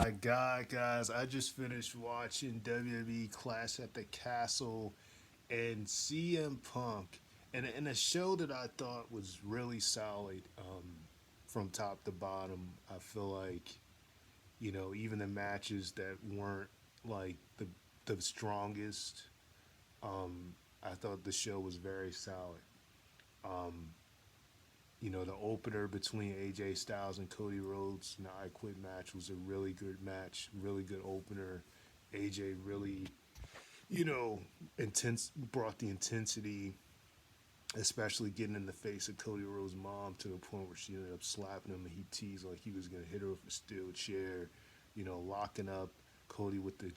my God, guys, I just finished watching WWE Clash at the Castle and CM Punk, and a show that I thought was really solid from top to bottom. I feel like, even the matches that weren't like the strongest, I thought the show was very solid. Um, the opener between AJ Styles and Cody Rhodes, I Quit match was a really good match, really good opener. AJ really, intense brought the intensity, especially getting in the face of Cody Rhodes' mom to the point where she ended up slapping him and he teased like he was gonna hit her with a steel chair, locking up Cody with the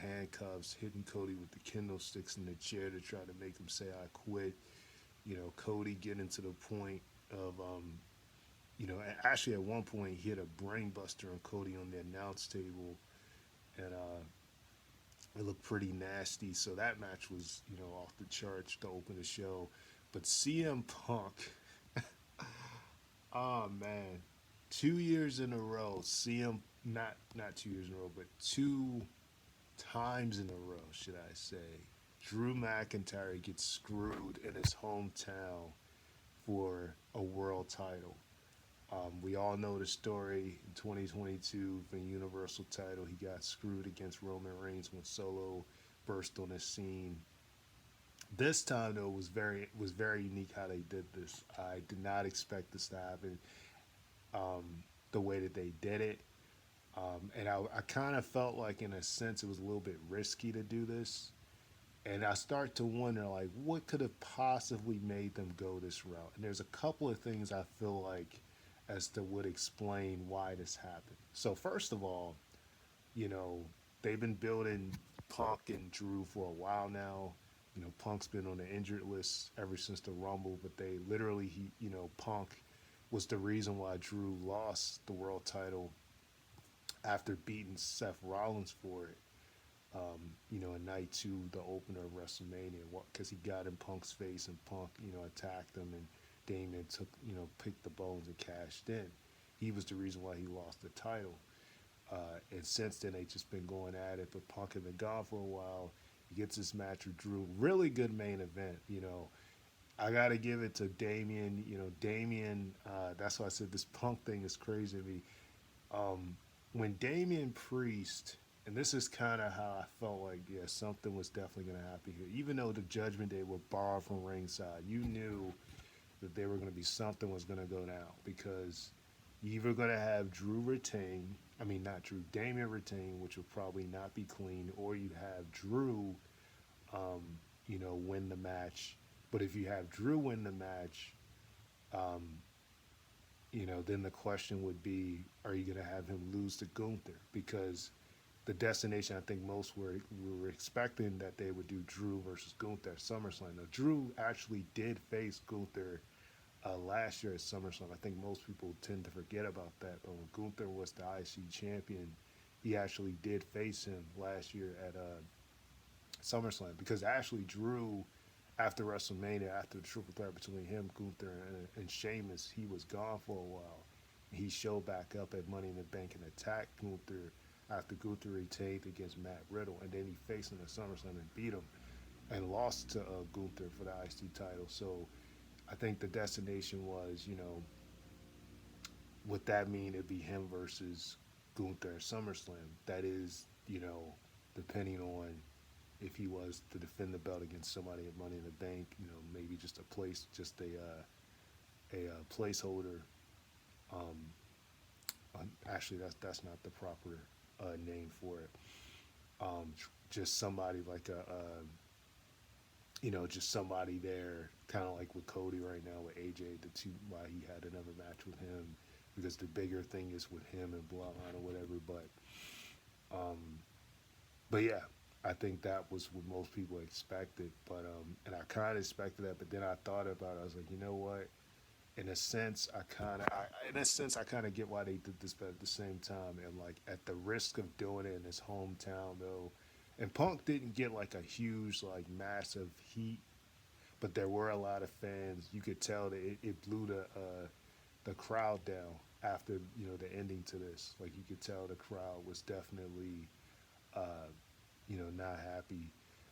handcuffs, hitting Cody with the kendo sticks in the chair to try to make him say I quit. Cody getting to the point of actually at one point he hit a brain buster on Cody on the announce table, and it looked pretty nasty. So that match was off the charts to open the show. But CM Punk, oh man, 2 years in a row, CM not 2 years in a row, but two times in a row, should I say? Drew McIntyre gets screwed in his hometown for a world title. We all know the story in 2022 for the Universal title. He got screwed against Roman Reigns when Solo burst on the scene. This time though was very unique how they did this. I did not expect this to happen the way that they did it. And I kind of felt like in a sense it was a little bit risky to do this. And I start to wonder like what could have possibly made them go this route. And there's a couple of things I feel like as to would explain why this happened. So first of all, you know, they've been building Punk and Drew for a while now. Punk's been on the injured list ever since the Rumble, but they literally Punk was the reason why Drew lost the world title after beating Seth Rollins for it. In night two, the opener of WrestleMania, because he got in Punk's face and Punk, attacked him and Damien took, picked the bones and cashed in. He was the reason why he lost the title. And since then, they just been going at it, but Punk had been gone for a while. He gets this match with Drew. Really good main event, I got to give it to Damien. Damien, that's why I said this Punk thing is crazy to me. When Damian Priest, and this is kind of how I felt like, yeah, something was definitely going to happen here. Even though the Judgment Day were borrowed from ringside, you knew that there were going to be something was going to go down because you either going to have Drew retain, I mean, not Drew, Damian retain, which would probably not be clean, or you'd have Drew, win the match. But if you have Drew win the match, um, then the question would be, are you going to have him lose to Gunther? Because the destination, I think most were expecting that they would do Drew versus Gunther at SummerSlam. Now, Drew actually did face Gunther last year at SummerSlam. I think most people tend to forget about that. But when Gunther was the IC champion, he actually did face him last year at SummerSlam because actually Drew, after WrestleMania, after the triple threat between him, Gunther, and Sheamus, he was gone for a while. He showed back up at Money in the Bank and attacked Gunther after Gunther retained against Matt Riddle, and then he faced him at SummerSlam and beat him and lost to Gunther for the IC title. So I think the destination was, would that mean it'd be him versus Gunther at SummerSlam? That is, depending on if he was to defend the belt against somebody at Money in the Bank, maybe just a place, just a placeholder. Um, Actually, that's not the proper name for it. Just somebody like just somebody there, kind of like with Cody right now with AJ. The two why he had another match with him because the bigger thing is with him and Bloodline or whatever. Um, but yeah, I think that was what most people expected. But and I kind of expected that, but then I thought about it. I was like, you know what? In a sense, I kind of get why they did this, but at the same time, and like at the risk of doing it in his hometown, though, and Punk didn't get like a huge, like massive heat, but there were a lot of fans. You could tell that it blew the crowd down. after the ending to this. Like you could tell the crowd was definitely uh, not happy.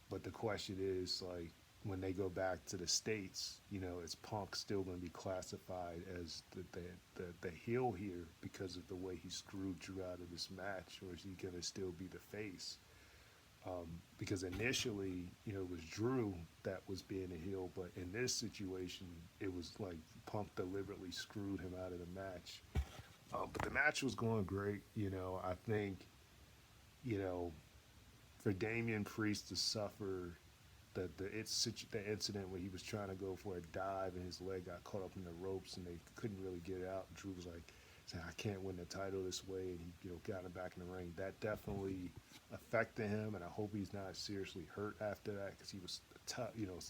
But the question is like when they go back to the states, is Punk still going to be classified as the heel here because of the way he screwed Drew out of this match, or is he going to still be the face? Because initially, it was Drew that was being a heel, but in this situation, it was like Punk deliberately screwed him out of the match. But the match was going great. I think, you know, for Damian Priest to suffer the incident where he was trying to go for a dive and his leg got caught up in the ropes and they couldn't really get it out. Drew was like saying, "I can't win the title this way," and he got him back in the ring. That definitely affected him, and I hope he's not seriously hurt after that because he was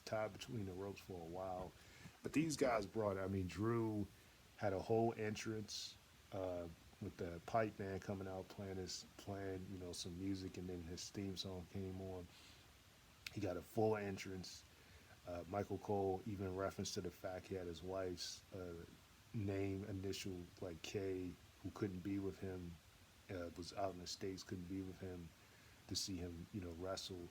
tied between the ropes for a while. But these guys brought it. I mean, Drew had a whole entrance. With the pipe band coming out playing some music, and then his theme song came on. He got a full entrance. Michael Cole even referenced to the fact he had his wife's name initial like K, who couldn't be with him, was out in the states, couldn't be with him to see him wrestle.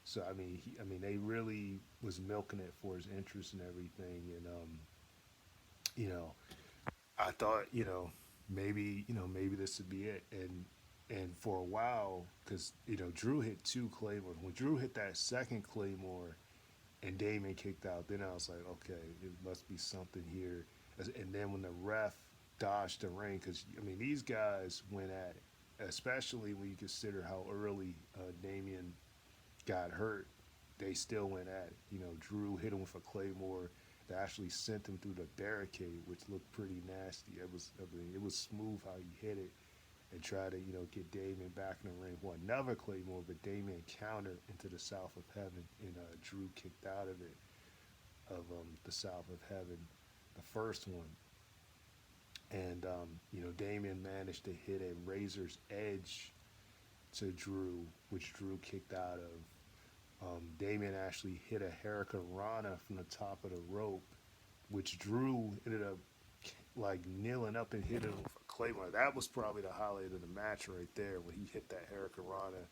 So they really was milking it for his interest and everything, and you know I thought, maybe this would be it. And for a while, because Drew hit two claymores. When Drew hit that second claymore, and Damon kicked out, then I was like, okay, it must be something here. And then when the ref dodged the ring, because these guys went at it, especially when you consider how early Damien got hurt. They still went at it. Drew hit him with a claymore that actually sent him through the barricade, which looked pretty nasty. It was smooth how he hit it and tried to get Damien back in the ring for another claymore, but Damien countered into the South of Heaven, and Drew kicked out of it of the South of Heaven, the first one, and Damien managed to hit a Razor's Edge to Drew, which Drew kicked out of. Damien actually hit a Hurricane Rana from the top of the rope, which Drew ended up like kneeling up and hitting him with a claymore. That was probably the highlight of the match right there when he hit that Hurricane Rana,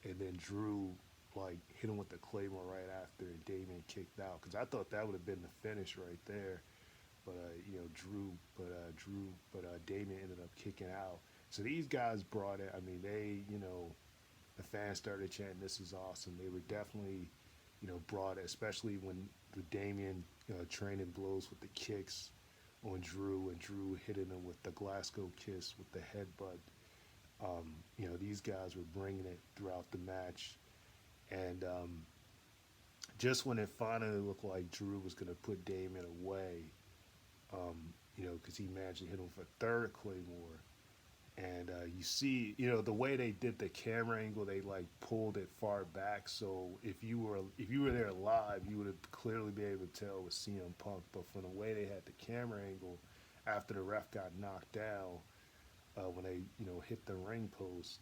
and then Drew like hit him with the claymore right after, and Damien kicked out. Because I thought that would have been the finish right there, but Damien ended up kicking out. So these guys brought it. The fans started chanting, "This is awesome." They were definitely, brought it, especially when the Damien training blows with the kicks on Drew, and Drew hitting him with the Glasgow kiss with the headbutt. These guys were bringing it throughout the match, and just when it finally looked like Drew was going to put Damien away, because he managed to hit him with a third claymore. And you see, the way they did the camera angle, they like pulled it far back. So if you were there live, you would have clearly been able to tell it was CM Punk. But from the way they had the camera angle, after the ref got knocked down, when they hit the ring post,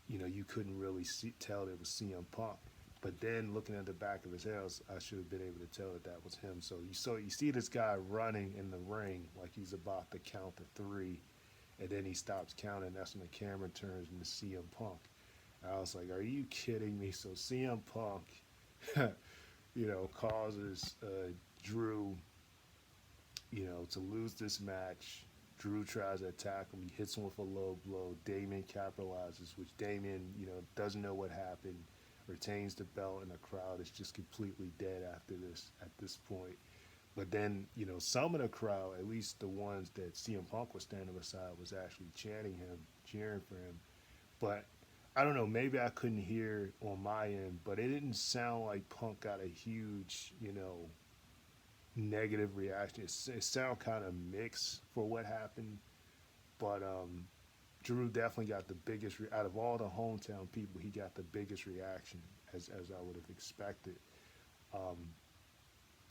you couldn't really tell that it was CM Punk. But then looking at the back of his head, I should have been able to tell that was him. So you see this guy running in the ring like he's about to count to three, and then he stops counting. That's when the camera turns into CM Punk. And I was like, "Are you kidding me?" So CM Punk, causes Drew, to lose this match. Drew tries to attack him. He hits him with a low blow. Damien capitalizes, which Damien, doesn't know what happened. Retains the belt, and the crowd is just completely dead at this point. But then, some of the crowd, at least the ones that CM Punk was standing beside, was actually chanting him, cheering for him. But I don't know, maybe I couldn't hear on my end, but it didn't sound like Punk got a huge, negative reaction. It sounded kind of mixed for what happened. But Drew definitely got the biggest, out of all the hometown people, he got the biggest reaction, as I would have expected. Um,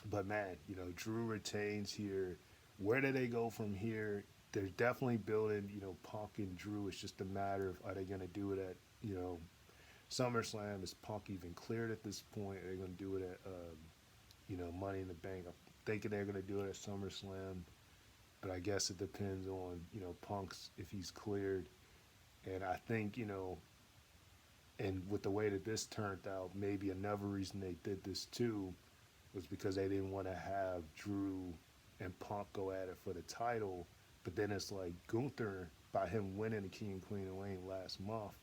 But man, Drew retains here. Where do they go from here? They're definitely building, Punk and Drew. It's just a matter of, are they going to do it at, SummerSlam? Is Punk even cleared at this point? Are they going to do it at, Money in the Bank? I'm thinking they're going to do it at SummerSlam. but I guess it depends on Punk's if he's cleared. And I think and with the way that this turned out, maybe another reason they did this too was because they didn't want to have Drew and Punk go at it for the title. But then it's like Gunther, by him winning the King and Queen of Lane last month,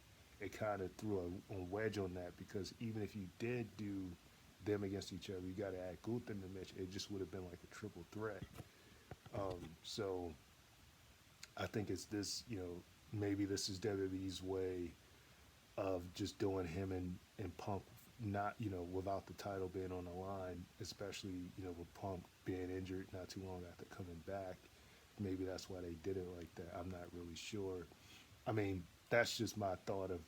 it kind of threw a wedge on that because even if you did do them against each other, you got to add Gunther in the match. It just would have been like a triple threat. So I think it's this, maybe this is WWE's way of just doing him and Punk not, without the title being on the line, especially, with Punk being injured not too long after coming back. Maybe that's why they did it like that. I'm not really sure. I mean, that's just my thought of,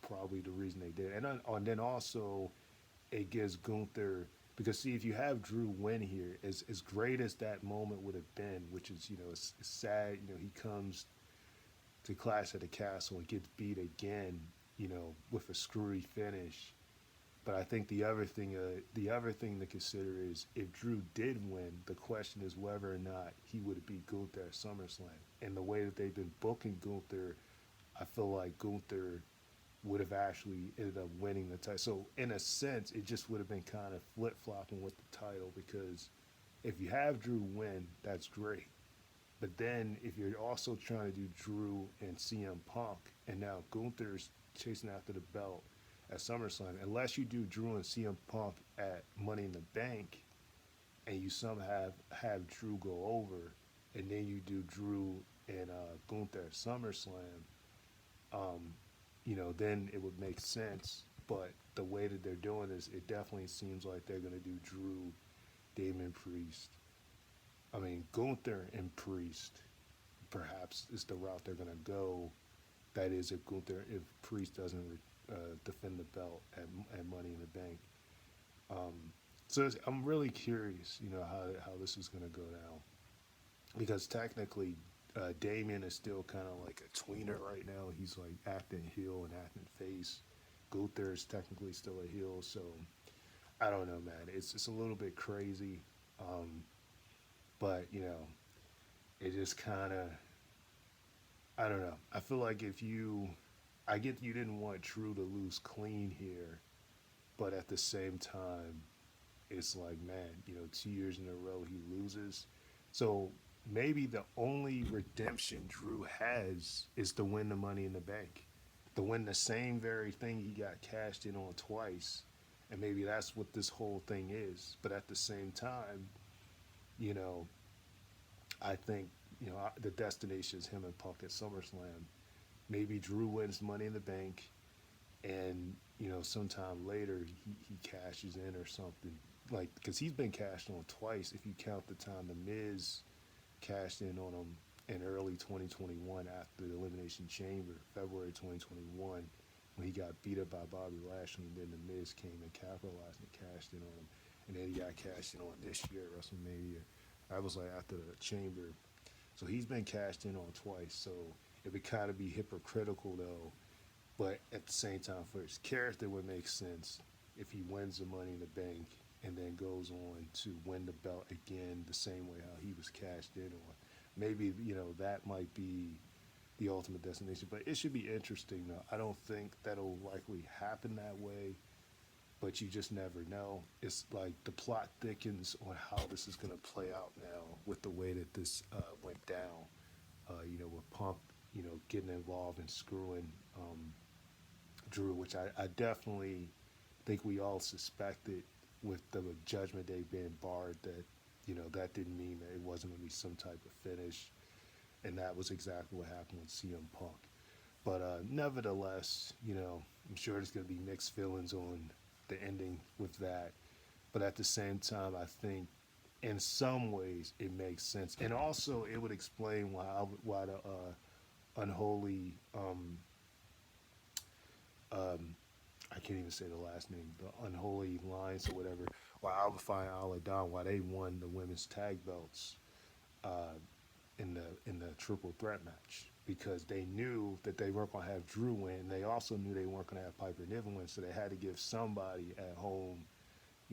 probably the reason they did it. And then also, it gives Gunther, because see, if you have Drew win here, as great as that moment would have been, which is, it's sad, he comes to Clash at the Castle and gets beat again, with a screwy finish. But I think the other thing to consider is if Drew did win, the question is whether or not he would beat Gunther at SummerSlam. And the way that they've been booking Gunther, I feel like Gunther would have actually ended up winning the title. So in a sense, it just would have been kind of flip flopping with the title because if you have Drew win, that's great. But then if you're also trying to do Drew and CM Punk, and now Gunther's chasing after the belt at SummerSlam, unless you do Drew and CM Punk at Money in the Bank, and you somehow have Drew go over, and then you do Drew and Gunther at SummerSlam, um, then it would make sense. But the way that they're doing this, it definitely seems like they're going to do Drew, Damon Priest. I mean, Gunther and Priest, perhaps is the route they're going to go. That is, if Priest doesn't defend the belt at Money in the Bank. Um, so I'm really curious, how this is going to go down because technically, Damien is still kind of like a tweener right now. He's like acting heel and acting face. Gunther is technically still a heel, so I don't know, man. It's a little bit crazy, um, but it just kind of I don't know. I feel like I get you didn't want Drew to lose clean here, but at the same time, it's like, man, 2 years in a row he loses. So maybe the only redemption Drew has is to win the Money in the Bank, to win the same very thing he got cashed in on twice. And maybe that's what this whole thing is. But at the same time, you know, I think, the destination is him and Punk at SummerSlam. Maybe Drew wins Money in the Bank and sometime later he cashes in or something like because he's been cashed on twice if you count the time the Miz cashed in on him in early 2021 after the Elimination Chamber, February 2021, when he got beat up by Bobby Lashley, and then the Miz came and capitalized and cashed in on him, and then he got cashed in on this year at WrestleMania. That was like after the Chamber, so he's been cashed in on twice. So it would kind of be hypocritical though, but at the same time, for his character, it would make sense if he wins the Money in the Bank and then goes on to win the belt again the same way how he was cashed in on. Maybe, that might be the ultimate destination. But it should be interesting, though. I don't think that'll likely happen that way, but you just never know. It's like the plot thickens on how this is going to play out now with the way that this went down, with Punk, getting involved and screwing Drew, which I definitely think we all suspected with the Judgment Day being barred that, that didn't mean that it wasn't going to be some type of finish. And that was exactly what happened with CM Punk. But nevertheless, I'm sure there's going to be mixed feelings on the ending with that. But at the same time, I think in some ways it makes sense. And also, it would explain why the unholy um, I can't even say the last name, the Unholy Alliance or whatever, or Alpha and Aladdin, why they won the women's tag belts uh, in the triple threat match because they knew that they weren't going to have Drew win. They also knew they weren't going to have Piper Niven win, so they had to give somebody at home,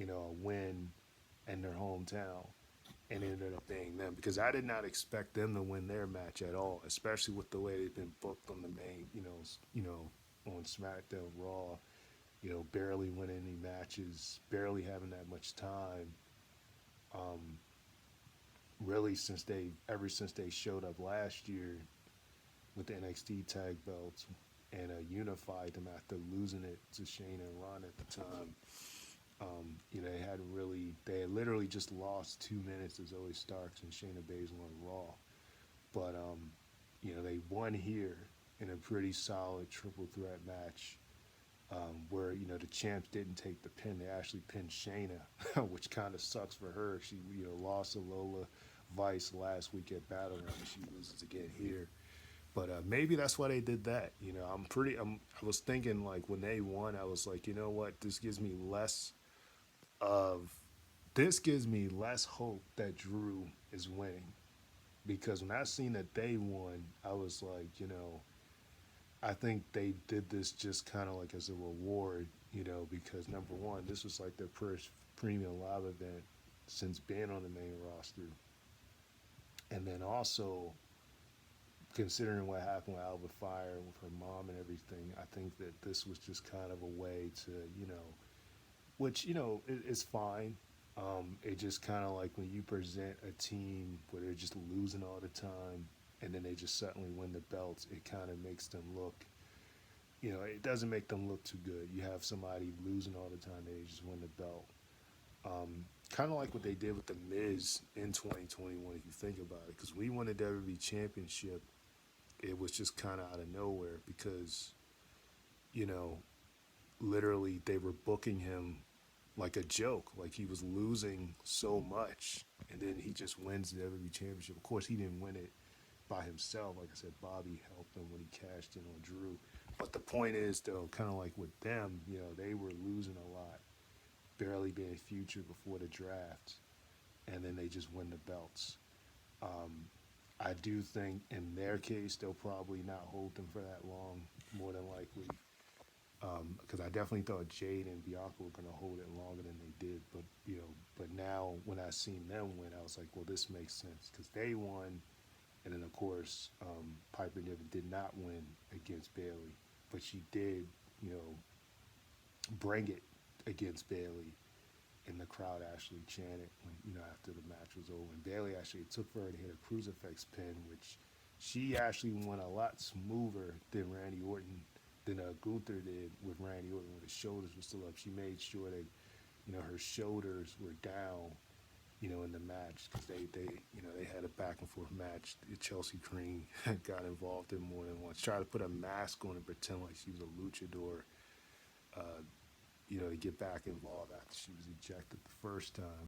a win in their hometown. and it ended up being them because I did not expect them to win their match at all, especially with the way they've been booked on the main, on SmackDown Raw, barely winning any matches, barely having that much time. Um, really, ever since they showed up last year with the NXT tag belts and unified them after losing it to Shane and Ron at the time. They had literally just lost 2 minutes to Zoe Starks and Shayna Baszler on Raw. But, they won here in a pretty solid triple threat match where, the champs didn't take the pin. They actually pinned Shayna, which kind of sucks for her. She, lost to Lola Vice last week at Battleground. She loses again here. But maybe that's why they did that. I was thinking like when they won, I was like, you know what? Of this gives me less hope that Drew is winning because when I seen that they won, I was like, I think they did this just kind of like as a reward, because number one, this was like their first premium live event since being on the main roster, and then also considering what happened with Albert Fire with her mom and everything, I think that this was just kind of a way to, which is fine. It just kind of like when you present a team where they're just losing all the time, and then they just suddenly win the belts. It kind of makes them look, it doesn't make them look too good. You have somebody losing all the time, they just win the belt. Kind of like what they did with the Miz in 2021, if you think about it, because we won the WWE Championship. It was just kind of out of nowhere because, you know, literally they were booking him like a joke. Like he was losing so much, and then he just wins the WWE Championship. Of course, he didn't win it by himself. Like I said, Bobby helped him when he cashed in on Drew. But the point is, though, kind of like with them, they were losing a lot, barely being future before the draft, and then they just win the belts. Um, I do think in their case they'll probably not hold them for that long, more than likely, because I definitely thought Jade and Bianca were going to hold it longer than they did. But now when I seen them win, I was like, well, this makes sense because they won, and then of course Piper Niven did not win against Bailey, but she did, you know, bring it against Bailey, and the crowd actually chanted when after the match was over. And Bailey actually took for her to hit a crucifix pin, which she actually went a lot smoother than Randy Orton than Gunther did with Randy Orton when his shoulders were still up. She made sure that her shoulders were down. In the match because they had a back and forth match. Chelsea Green got involved in more than once. Tried to put a mask on and pretend like she was a luchador. Uh, to get back involved after she was ejected the first time.